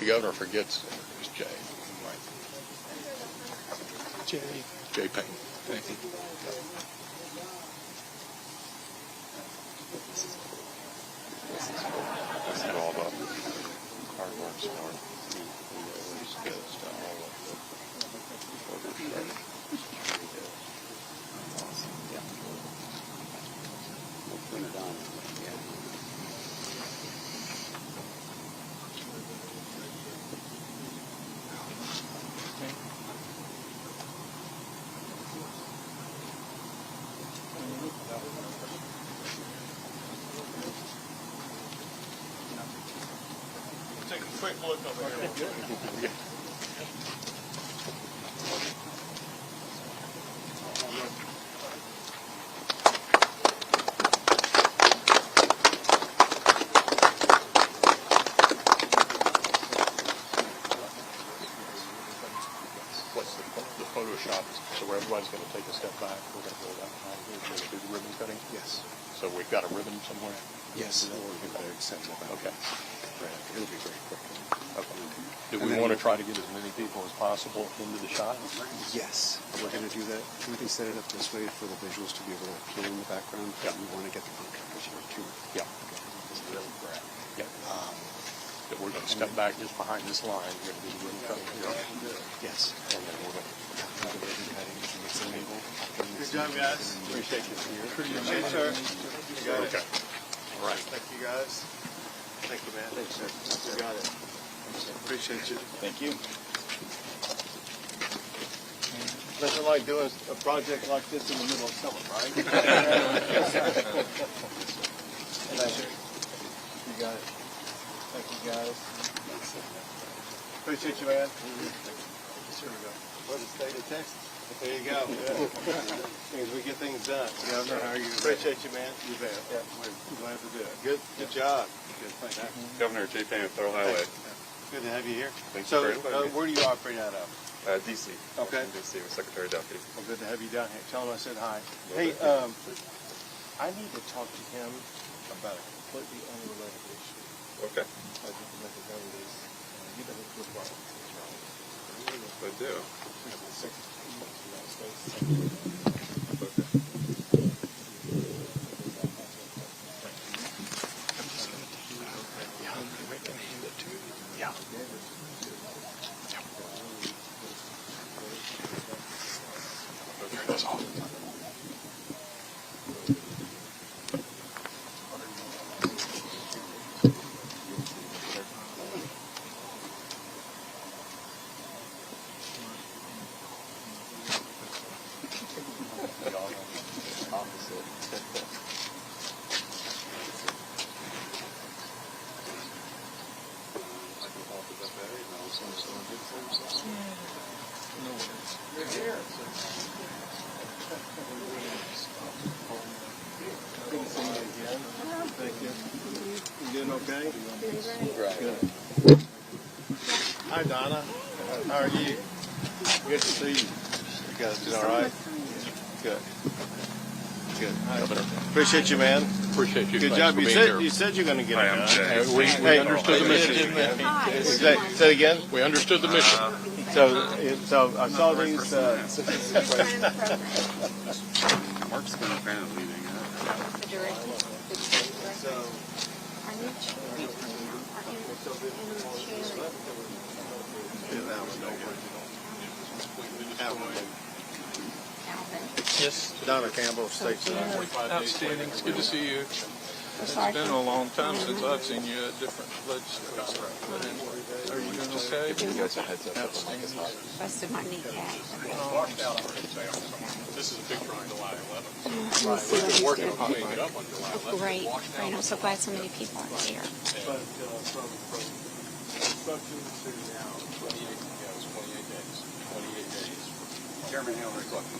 the governor forgets, it's Jay. Right. Jay Payne. Thank you. This is all about hard work, smart. Take a quick look over here. What's the Photoshop? So where everybody's going to take a step back, we're going to go down behind here, we're going to do the ribbon cutting? Yes. So we've got a ribbon somewhere? Yes. We'll get that extended about. Okay. Right. It'll be very quick. Okay. Do we want to try to get as many people as possible into the shot? Yes. We're going to do that. We can set it up this way for the visuals to be able to play in the background. Yeah. We want to get the front coverage here too. Yeah. Yeah. That we're going to step back just behind this line. We're going to do the ribbon cutting here. Yes. And then we're going to Good job, guys. appreciate you here. Appreciate it, sir. You got it. Okay. All right. Thank you, guys. Thank you, man. Thanks, sir. You got it. Appreciate you. Thank you. Nothing like doing a project like this in the middle of summer, right? You got it. Thank you, guys. Appreciate you, man. Here we go. What the state of Texas? There you go. Means we get things done. Governor, how are you? Appreciate you, man. You bet. Yeah, we're glad to do it. Good job. Good, thank you. Governor Jay Payne of Federal Highway. Good to have you here. Thank you So, for inviting me. where do you operate out of? DC. Okay. DC with Secretary Duffy. Well, good to have you down here. Tell him I said hi. Well, Hey, thank I need to talk to him about a completely unrelated issue. Okay. I think the method of it is, you know who Brook Roberts is, right? I do. He's the Secretary of the United States. Okay. Yeah. That's all. Good to see you again. Thank you. You doing okay? Good. Hi, Donna. How are you? Good to see you. You guys doing all right? Good. Good. Appreciate you, man. Appreciate you. Good Thanks job. for You being said here. you said you're going to get it done. We understood the mission. Say it again. We understood the mission. So I saw these. Mark's been a fan of leaving. Yes. Donna Campbell, State Senator. Outstanding. It's good to see you. It's been a long time since I've seen you at different legislatures. Are you doing okay? You guys a heads up. Busted my kneecap. This is a big try July 11th. We'll see what he's Working on doing. cleaning it up on July 11th. Great. Great. I'm so glad so many people are here. But from construction to now, 28 days. 28 days. Chairman Hill reflecting.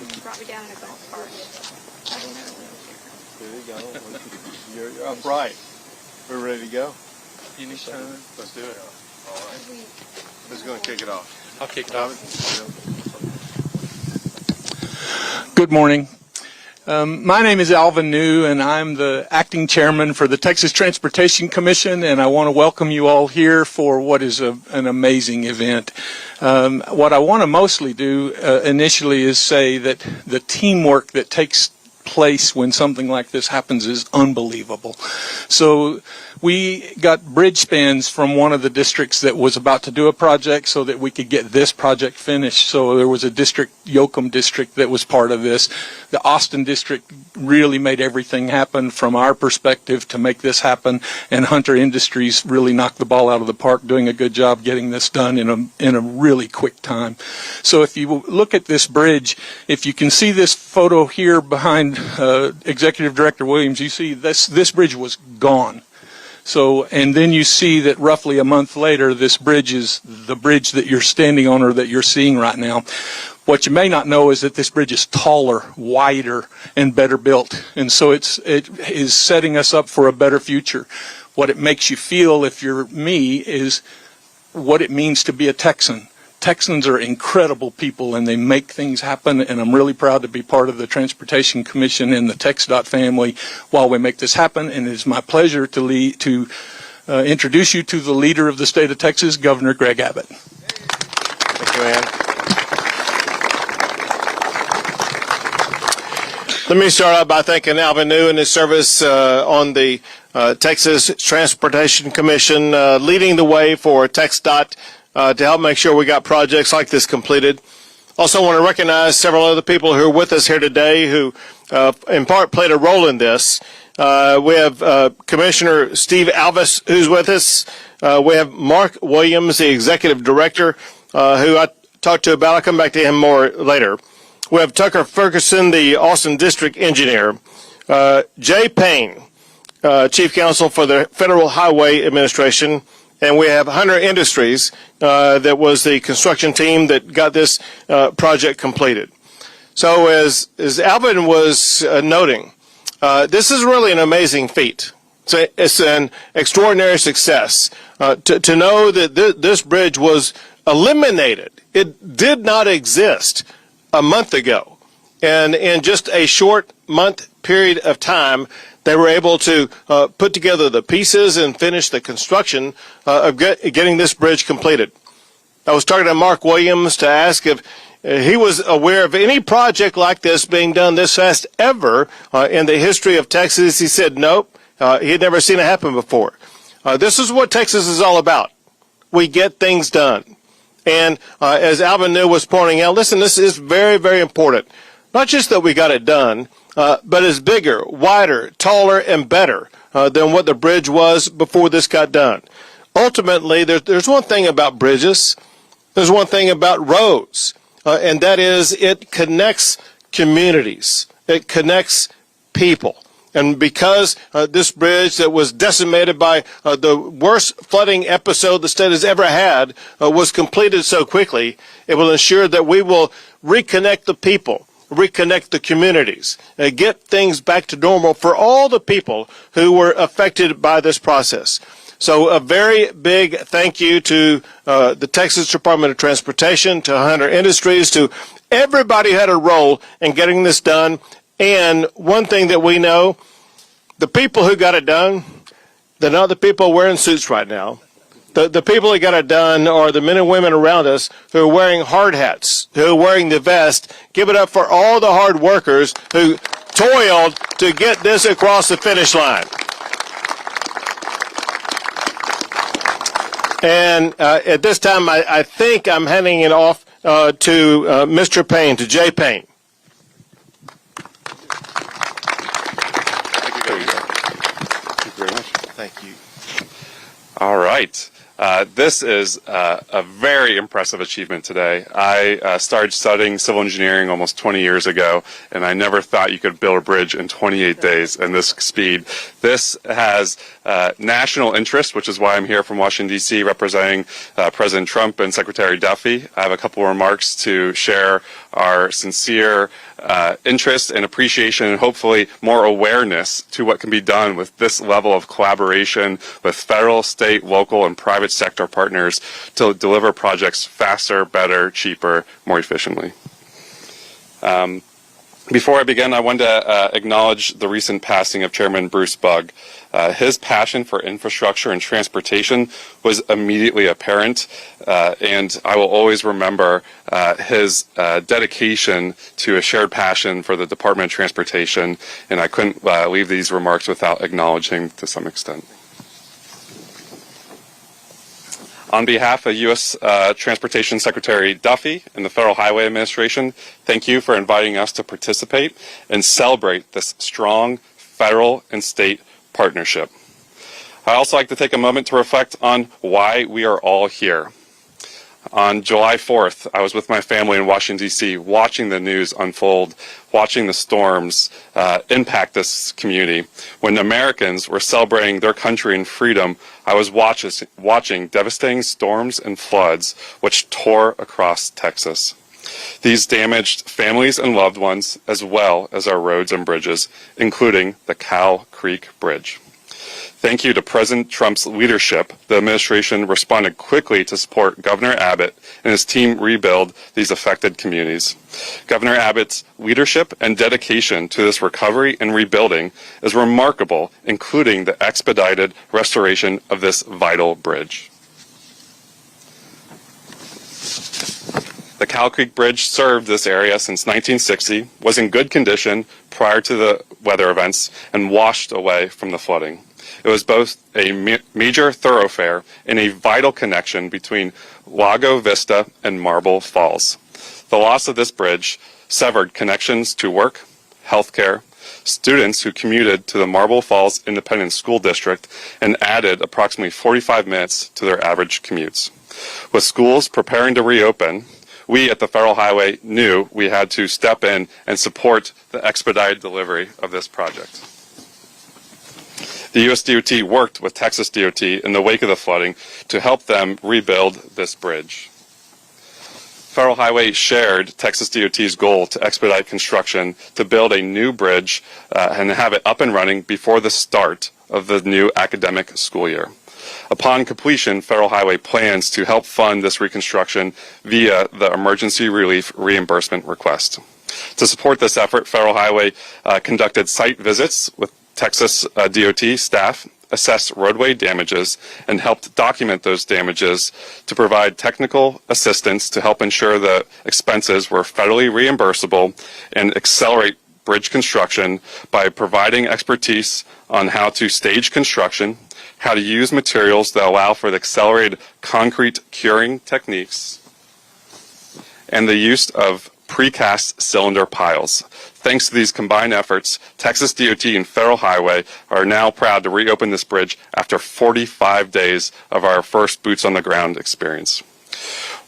You brought me down in a golf cart. There you go. You're upright. We're ready to go. Anytime. Let's do it. All right. Who's going to kick it off? I'll kick it off. Good morning. My name is Alvin New, and I'm the acting chairman for the Texas Transportation Commission, and I want to welcome you all here for what is an amazing event. What I want to mostly do initially is say that the teamwork that takes place when something like this happens is unbelievable. So we got bridge spans from one of the districts that was about to do a project so that we could get this project finished. So there was a district, Yoakum district, that was part of this. The Austin district really made everything happen from our perspective to make this happen, and Hunter Industries really knocked the ball out of the park, doing a good job getting this done in a really quick time. So if you look at this bridge, if you can see this photo here behind Executive Director Williams, you see this bridge was gone. So, and then you see that roughly a month later, this bridge is the bridge that you're standing on or that you're seeing right now. What you may not know is that this bridge is taller, wider, and better built. And so it is setting us up for a better future. What it makes you feel, if you're me, is what it means to be a Texan. Texans are incredible people, and they make things happen, and I'm really proud to be part of the Transportation Commission and the TxDOT family while we make this happen. And it is my pleasure to introduce you to the leader of the state of Texas, Governor Greg Abbott. Thank you, Ann. Let me start out by thanking Alvin New and his service on the Texas Transportation Commission, leading the way for TxDOT to help make sure we got projects like this completed. Also want to recognize several other people who are with us here today who in part played a role in this. We have Commissioner Steve Alvis who's with us. We have Mark Williams, the Executive Director, who I talked to about. I'll come back to him more later. We have Tucker Ferguson, the Austin District Engineer. Jay Payne, Chief Counsel for the Federal Highway Administration. And we have Hunter Industries, that was the construction team that got this project completed. So as Alvin was noting, this is really an amazing feat. So it's an extraordinary success to know that this bridge was eliminated. It did not exist a month ago. And in just a short month period of time, they were able to put together the pieces and finish the construction of getting this bridge completed. I was talking to Mark Williams to ask if he was aware of any project like this being done this fast ever in the history of Texas. He said nope, he had never seen it happen before. This is what Texas is all about. We get things done. And as Alvin New was pointing out, listen, this is very, very important. Not just that we got it done, but it's bigger, wider, taller, and better than what the bridge was before this got done. Ultimately, there's one thing about bridges. There's one thing about roads, and that is it connects communities. It connects people. And because this bridge that was decimated by the worst flooding episode the state has ever had was completed so quickly, it will ensure that we will reconnect the people, reconnect the communities, get things back to normal for all the people who were affected by this process. So a very big thank you to the Texas Department of Transportation, to Hunter Industries, to everybody who had a role in getting this done. And one thing that we know, the people who got it done, they're not the people wearing suits right now. The people that got it done are the men and women around us who are wearing hard hats, who are wearing the vest. Give it up for all the hard workers who toiled to get this across the finish line. And at this time, I think I'm handing it off to Mr. Payne, to Jay Payne. Thank you very much. Thank you. All right. This is a very impressive achievement today. I started studying civil engineering almost 20 years ago, and I never thought you could build a bridge in 28 days in this speed. This has national interest, which is why I'm here from Washington, D.C., representing President Trump and Secretary Duffy. I have a couple of remarks to share our sincere interest and appreciation and hopefully more awareness to what can be done with this level of collaboration with federal, state, local, and private sector partners to deliver projects faster, better, cheaper, more efficiently. Before I begin, I wanted to acknowledge the recent passing of Chairman Bruce Bugg. His passion for infrastructure and transportation was immediately apparent, and I will always remember his dedication to a shared passion for the Department of Transportation, and I couldn't leave these remarks without acknowledging to some extent. On behalf of U.S. Transportation Secretary Duffy and the Federal Highway Administration, thank you for inviting us to participate and celebrate this strong federal and state partnership. I'd also like to take a moment to reflect on why we are all here. On July 4th, I was with my family in Washington, D.C., watching the news unfold, watching the storms impact this community. When Americans were celebrating their country and freedom, I was watching devastating storms and floods which tore across Texas. These damaged families and loved ones, as well as our roads and bridges, including the Cow Creek Bridge. Thank you to President Trump's leadership, the administration responded quickly to support Governor Abbott and his team rebuild these affected communities. Governor Abbott's leadership and dedication to this recovery and rebuilding is remarkable, including the expedited restoration of this vital bridge. The Cow Creek Bridge served this area since 1960, was in good condition prior to the weather events, and washed away from the flooding. It was both a major thoroughfare and a vital connection between Lago Vista and Marble Falls. The loss of this bridge severed connections to work, healthcare, students who commuted to the Marble Falls Independent School District, and added approximately 45 minutes to their average commutes. With schools preparing to reopen, we at the Federal Highway knew we had to step in and support the expedited delivery of this project. The U.S. DOT worked with Texas DOT in the wake of the flooding to help them rebuild this bridge. Federal Highway shared Texas DOT's goal to expedite construction to build a new bridge and have it up and running before the start of the new academic school year. Upon completion, Federal Highway plans to help fund this reconstruction via the Emergency Relief Reimbursement Request. To support this effort, Federal Highway conducted site visits with Texas DOT staff, assessed roadway damages, and helped document those damages to provide technical assistance to help ensure the expenses were federally reimbursable and accelerate bridge construction by providing expertise on how to stage construction, how to use materials that allow for the accelerated concrete curing techniques, and the use of precast cylinder piles. Thanks to these combined efforts, Texas DOT and Federal Highway are now proud to reopen this bridge after 45 days of our first boots on the ground experience.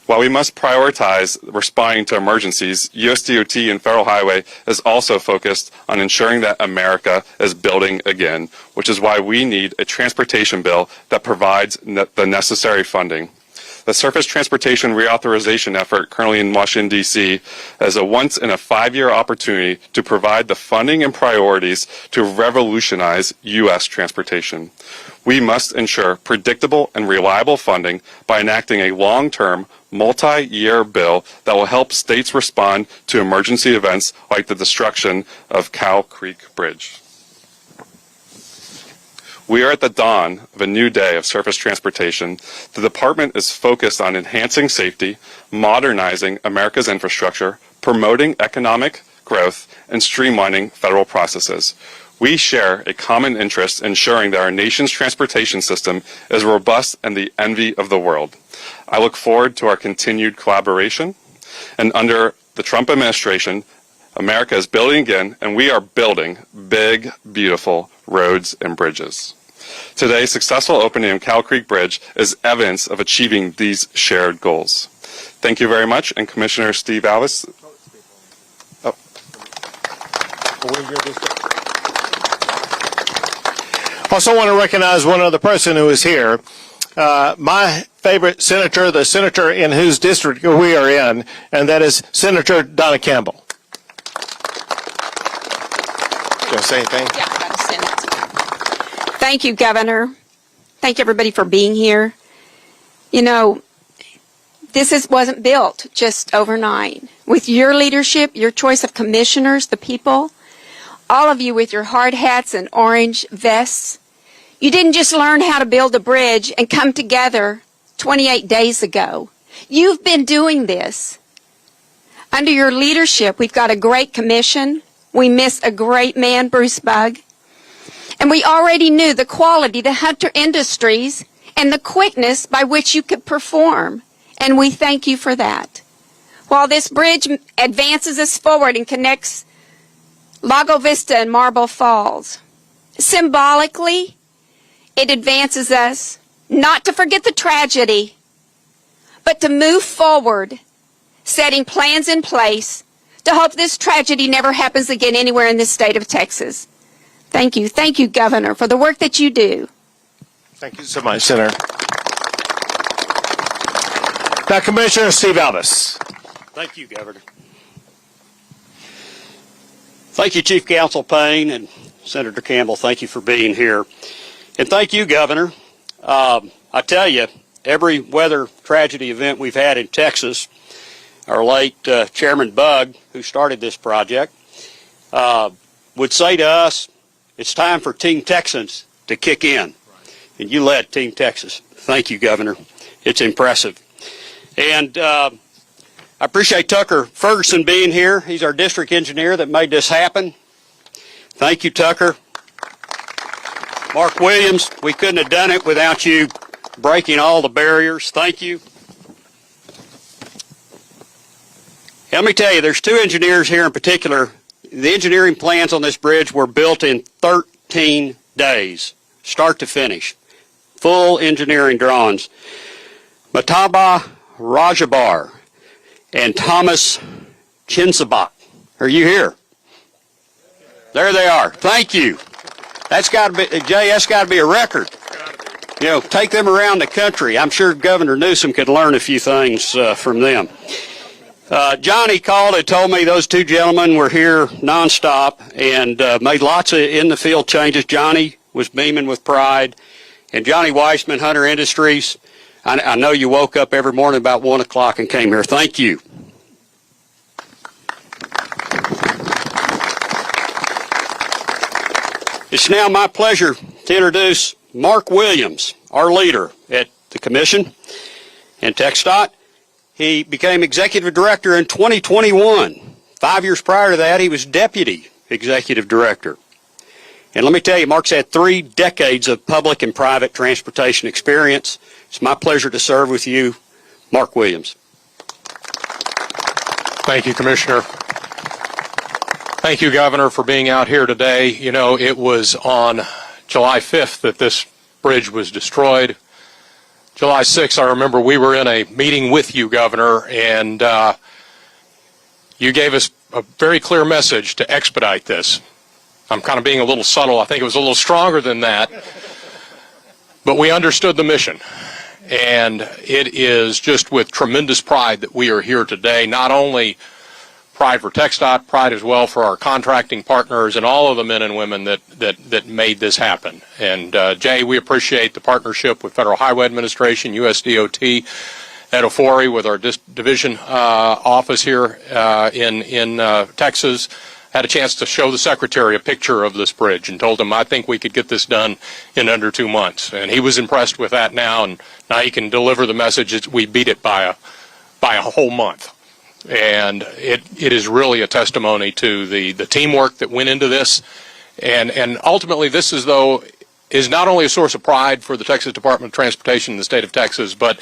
While we must prioritize responding to emergencies, US DOT and Federal Highway is also focused on ensuring that America is building again, which is why we need a transportation bill that provides the necessary funding. The Surface Transportation Reauthorization effort currently in Washington, D.C. is a once-in-a-5-year opportunity to provide the funding and priorities to revolutionize U.S. transportation. We must ensure predictable and reliable funding by enacting a long-term, multi-year bill that will help states respond to emergency events like the destruction of Cow Creek Bridge. We are at the dawn of a new day of surface transportation. The department is focused on enhancing safety, modernizing America's infrastructure, promoting economic growth, and streamlining federal processes. We share a common interest in ensuring that our nation's transportation system is robust and the envy of the world. I look forward to our continued collaboration. And under the Trump administration, America is building again, and we are building big, beautiful roads and bridges. Today's successful opening of Cow Creek Bridge is evidence of achieving these shared goals. Thank you very much, and Commissioner Steve Alvis. Also want to recognize one other person who is here. My favorite senator, the senator in whose district we are in, and that is Senator Donna Campbell. You want to say anything? Yeah, I got to send it. Thank you, Governor. Thank everybody for being here. You know, this wasn't built just overnight. With your leadership, your choice of commissioners, the people, all of you with your hard hats and orange vests, you didn't just learn how to build a bridge and come together 28 days ago. You've been doing this. Under your leadership, we've got a great commission. We miss a great man, Bruce Bugg. And we already knew the quality, the Hunter Industries, and the quickness by which you could perform. And we thank you for that. While this bridge advances us forward and connects Lago Vista and Marble Falls, symbolically, it advances us not to forget the tragedy, but to move forward, setting plans in place to hope this tragedy never happens again anywhere in the state of Texas. Thank you. Thank you, Governor, for the work that you do. Thank you so much, Senator. Now, Commissioner Steve Alvis. Thank you, Governor. Thank you, Chief Counsel Payne and Senator Campbell. Thank you for being here. And thank you, Governor. I tell you, every weather tragedy event we've had in Texas, our late Chairman Bugg, who started this project, would say to us, it's time for Team Texans to kick in. And you led Team Texas. Thank you, Governor. It's impressive. And I appreciate Tucker Ferguson being here. He's our district engineer that made this happen. Thank you, Tucker. Mark Williams, we couldn't have done it without you breaking all the barriers. Thank you. Let me tell you, there's two engineers here in particular. The engineering plans on this bridge were built in 13 days, start to finish. Full engineering drawings. Mataba Rajabar and Thomas Chinsabak. Are you here? There they are. Thank you. That's got to be, Jay, that's got to be a record. You know, take them around the country. I'm sure Governor Newsom could learn a few things from them. Johnny called and told me those two gentlemen were here nonstop and made lots of in-the-field changes. Johnny was beaming with pride. And Johnny Weissman, Hunter Industries, I know you woke up every morning about 1 o'clock and came here. Thank you. It's now my pleasure to introduce Mark Williams, our leader at the Commission and TxDOT. He became executive director in 2021. 5 years prior to that, he was deputy executive director. And let me tell you, Mark's had 3 decades of public and private transportation experience. It's my pleasure to serve with you, Mark Williams. Thank you, Commissioner. Thank you, Governor, for being out here today. You know, it was on July 5th that this bridge was destroyed. July 6th, I remember we were in a meeting with you, Governor, and you gave us a very clear message to expedite this. I'm kind of being a little subtle. I think it was a little stronger than that. But we understood the mission. And it is just with tremendous pride that we are here today, not only pride for TxDOT, pride as well for our contracting partners and all of the men and women that made this happen. And Jay, we appreciate the partnership with Federal Highway Administration, USDOT, Ed Ofori with our division office here in Texas. Had a chance to show the Secretary a picture of this bridge and told him I think we could get this done in under 2 months. And he was impressed with that now, and now he can deliver the message that we beat it by a whole month. And it is really a testimony to the teamwork that went into this And ultimately, this is not only a source of pride for the Texas Department of Transportation in the state of Texas, but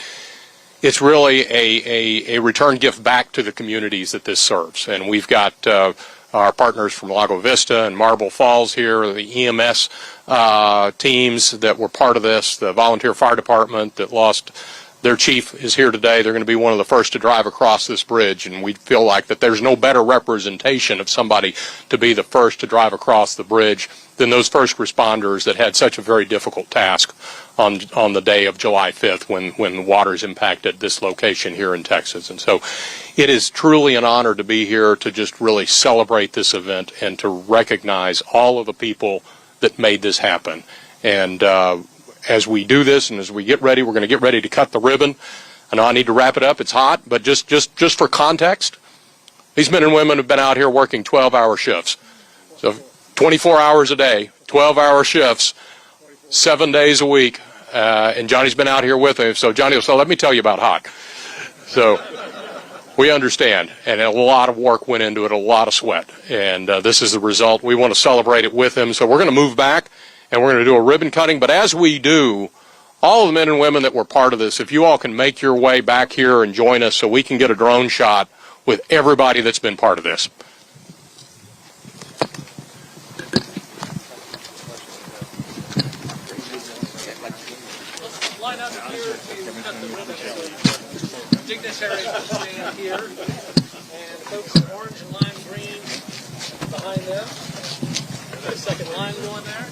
it's really a return gift back to the communities that this serves. And we've got our partners from Lago Vista and Marble Falls here, the EMS teams that were part of this, the volunteer fire department that lost their chief is here today. They're going to be one of the first to drive across this bridge, and we feel like that there's no better representation of somebody to be the first to drive across the bridge than those first responders that had such a very difficult task on the day of July 5th when the waters impacted this location here in Texas. And so it is truly an honor to be here to just really celebrate this event and to recognize all of the people that made this happen. And as we do this and as we get ready, we're going to get ready to cut the ribbon. I know I need to wrap it up. It's hot, but just for context, these men and women have been out here working 12-hour shifts. So 24 hours a day, 12-hour shifts, 7 days a week. And Johnny's been out here with him. So Johnny, so let me tell you about Hawk. So we understand, and a lot of work went into it, a lot of sweat. And this is the result. We want to celebrate it with him. So we're going to move back, and we're going to do a ribbon cutting. But as we do, all of the men and women that were part of this, if you all can make your way back here and join us so we can get a drone shot with everybody that's been part of this. Line up here to cut the ribbon. Dignitaries will stand here, and folks in orange and lime green behind them. Get a second line going there.